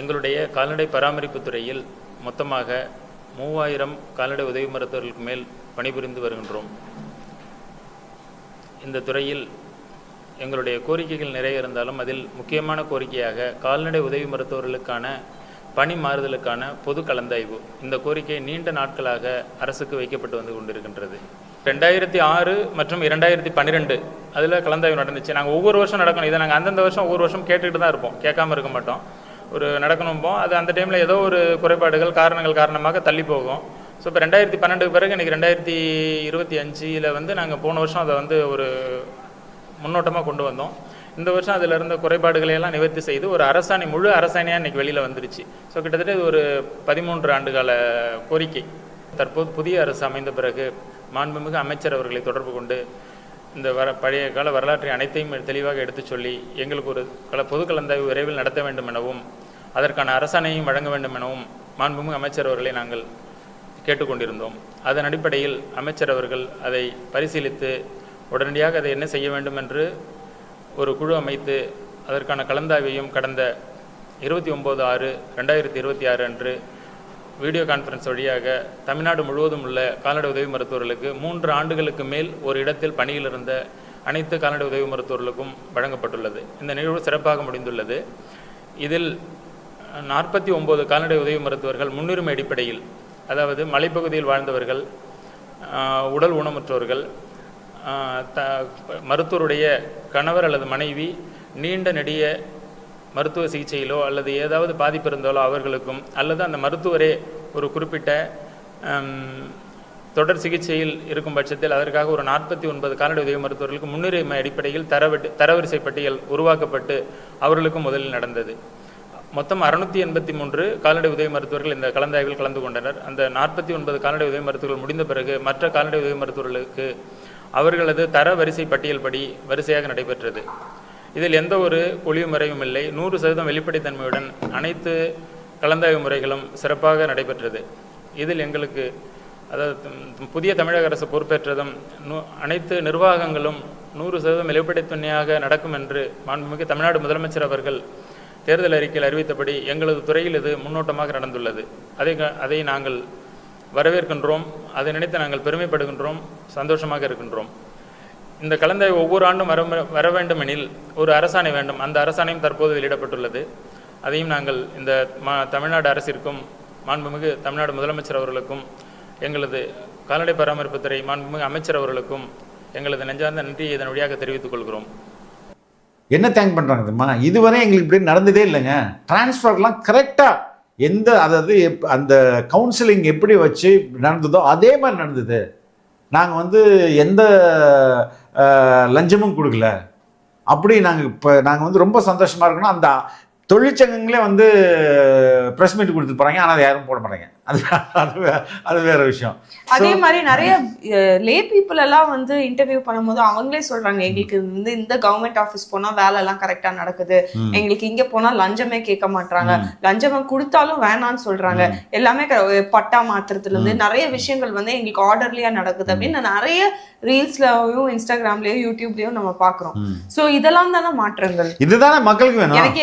எங்களுடைய கால்நடை பராமரிப்பு துறையில் மொத்தமாக 3000 கால்நடை உதவி மருத்துவர்களுக்கு மேல் பணிபுரிந்து வருகின்றோம். இந்த துறையில் எங்களுடைய கோரிக்கைகள் நிறைய இருந்தாலும் அதில் முக்கியமான கோரிக்கையாக கால்நடை உதவி மருத்துவர்களுக்கான பணி மாறுதலுக்கான பொது கலந்தாய்வு, இந்த கோரிக்கை நீண்ட நாட்களாக அரசுக்கு வைக்கப்பட்டு வந்து கொண்டிருக்கின்றது. 2006 மற்றும் 2012 அதில் கலந்தாய்வு நடந்துச்சு. நாங்கள் ஒவ்வொரு வருஷம் நடக்கணும், இதை நாங்கள் அந்தந்த வருஷம் ஒவ்வொரு வருஷம் கேட்டுக்கிட்டு தான் இருப்போம், கேட்காம இருக்க மாட்டோம். ஒரு நடக்கணும்போம், அது அந்த டைமில் ஏதோ ஒரு குறைபாடுகள் காரணங்கள் காரணமாக தள்ளி போகும். ஸோ இப்போ 2012க்கு பிறகு இன்றைக்கி 2025 வந்து நாங்கள் போன வருஷம் அதை வந்து ஒரு முன்னோட்டமாக கொண்டு வந்தோம். இந்த வருஷம் அதில் இருந்த குறைபாடுகளையெல்லாம் நிவர்த்தி செய்து ஒரு அரசாணை, முழு அரசாணையாக இன்றைக்கி வெளியில் வந்துருச்சு. ஸோ கிட்டத்தட்ட இது ஒரு 13 ஆண்டுகால கோரிக்கை. தற்போது புதிய அரசு அமைந்த பிறகு மாண்புமிகு அமைச்சர் அவர்களை தொடர்பு கொண்டு இந்த பழைய கால வரலாற்றை அனைத்தையும் தெளிவாக எடுத்து சொல்லி எங்களுக்கு ஒரு பொது கலந்தாய்வு விரைவில் நடத்த வேண்டும் எனவும் அதற்கான அரசாணையும் வழங்க வேண்டும் எனவும் மாண்புமிகு அமைச்சர் அவர்களை நாங்கள் கேட்டுக்கொண்டிருந்தோம். அதன் அடிப்படையில் அமைச்சர் அவர்கள் அதை பரிசீலித்து உடனடியாக அதை என்ன செய்ய வேண்டும் என்று ஒரு குழு அமைத்து அதற்கான கலந்தாய்வையும் கடந்த 29/6/2026 அன்று வீடியோ கான்ஃபரன்ஸ் வழியாக தமிழ்நாடு முழுவதும் உள்ள கால்நடை உதவி மருத்துவர்களுக்கு 3 ஆண்டுகளுக்கு மேல் ஒரு இடத்தில் பணியில் இருந்த அனைத்து கால்நடை உதவி மருத்துவர்களுக்கும் வழங்கப்பட்டுள்ளது. இந்த நிகழ்வு சிறப்பாக முடிந்துள்ளது. இதில் 49 கால்நடை உதவி மருத்துவர்கள் முன்னுரிமை அடிப்படையில், அதாவது மலைப்பகுதியில் வாழ்ந்தவர்கள், உடல் ஊனமுற்றவர்கள், மருத்துவருடைய கணவர் அல்லது மனைவி நீண்ட நெடிய மருத்துவ சிகிச்சையிலோ அல்லது ஏதாவது பாதிப்பு இருந்தாலோ அவர்களுக்கும், அல்லது அந்த மருத்துவரே ஒரு குறிப்பிட்ட தொடர் சிகிச்சையில் இருக்கும் பட்சத்தில் அதற்காக ஒரு 49 கால்நடை உதவி மருத்துவர்களுக்கு முன்னுரிமை அடிப்படையில் தரவரிசை பட்டியல் உருவாக்கப்பட்டு அவர்களுக்கும் முதலில் நடந்தது. மொத்தம் 683 கால்நடை உதவி மருத்துவர்கள் இந்த கலந்தாய்வில் கலந்து கொண்டனர். அந்த 49 கால்நடை உதவி மருத்துவர்கள் முடிந்த பிறகு மற்ற கால்நடை உதவி மருத்துவர்களுக்கு அவர்களது தர வரிசை பட்டியல் படி வரிசையாக நடைபெற்றது. இதில் எந்த ஒரு ஒளிவு முறையும் இல்லை. 100% வெளிப்படைத்தன்மையுடன் அனைத்து கலந்தாய்வு முறைகளும் சிறப்பாக நடைபெற்றது. இதில் எங்களுக்கு, அதாவது புதிய தமிழக அரசு பொறுப்பேற்றதும் அனைத்து நிர்வாகங்களும் 100% வெளிப்படைத்தன்மையாக நடக்கும் என்று மாண்புமிகு தமிழ்நாடு முதலமைச்சர் அவர்கள் தேர்தல் அறிக்கையில் அறிவித்தபடி எங்களது துறையில் இது முன்னோட்டமாக நடந்துள்ளது. அதை நாங்கள் வரவேற்கின்றோம். அதை நினைத்து நாங்கள் பெருமைப்படுகின்றோம், சந்தோஷமாக இருக்கின்றோம். இந்த கலந்தாய்வு ஒவ்வொரு ஆண்டும் வர வேண்டுமெனில் ஒரு அரசாணை வேண்டும். அந்த அரசாணையும் தற்போது வெளியிடப்பட்டுள்ளது. அதையும் நாங்கள் இந்த தமிழ்நாடு அரசிற்கும் மாண்புமிகு தமிழ்நாடு முதலமைச்சர் அவர்களுக்கும் எங்களது கால்நடை பராமரிப்புத்துறை மாண்புமிகு அமைச்சர் அவர்களுக்கும் எங்களது நெஞ்சார்ந்த நன்றியை இதன் வழியாக தெரிவித்துக் கொள்கிறோம். என்ன தேங்க் பண்ணுறாங்க தெரியுமா? இதுவரை எங்களுக்கு இப்படி நடந்ததே இல்லைங்க. டிரான்ஸ்ஃபர்லாம் கரெக்டாக அதாவது அந்த கவுன்சிலிங் எப்படி வச்சு நடந்ததோ அதே மாதிரி நடந்தது. நாங்கள் எந்த லஞ்சமும் கொடுக்கல. அப்படி நாங்கள் ரொம்ப சந்தோஷமாக இருக்கணும். அந்த தொழிற்சங்கங்களே ப்ரெஸ் மீட் கொடுத்து போகிறாங்க, ஆனால் அதை யாரும் போட மாட்டாங்க. அது வேற விஷயம். அதே மாதிரி நிறைய லே பீப்புள் எல்லாம் இன்டர்வியூ பண்ணும்போது அவங்களே சொல்றாங்க, எங்களுக்கு இந்த கவர்மெண்ட் ஆஃபீஸ் போனா வேலை எல்லாம் கரெக்டா நடக்குது, எங்களுக்கு இங்க போனா லஞ்சமே கேட்க மாட்டாங்க, லஞ்சம் கொடுத்தாலும் வேணான்னு சொல்றாங்க, எல்லாமே பட்டா மாத்திரத்துல இருந்து நிறைய விஷயங்கள் எங்களுக்கு ஆர்டர்லியா நடக்குது அப்படின்னு நிறைய ரீல்ஸ்லயும் இன்ஸ்டாகிராம்லயும் யூடியூப்லயும் நம்ம பாக்குறோம். சோ இதெல்லாம் தானே மாற்றங்கள். இதுதானே மக்களுக்கு வேணும். எனக்கு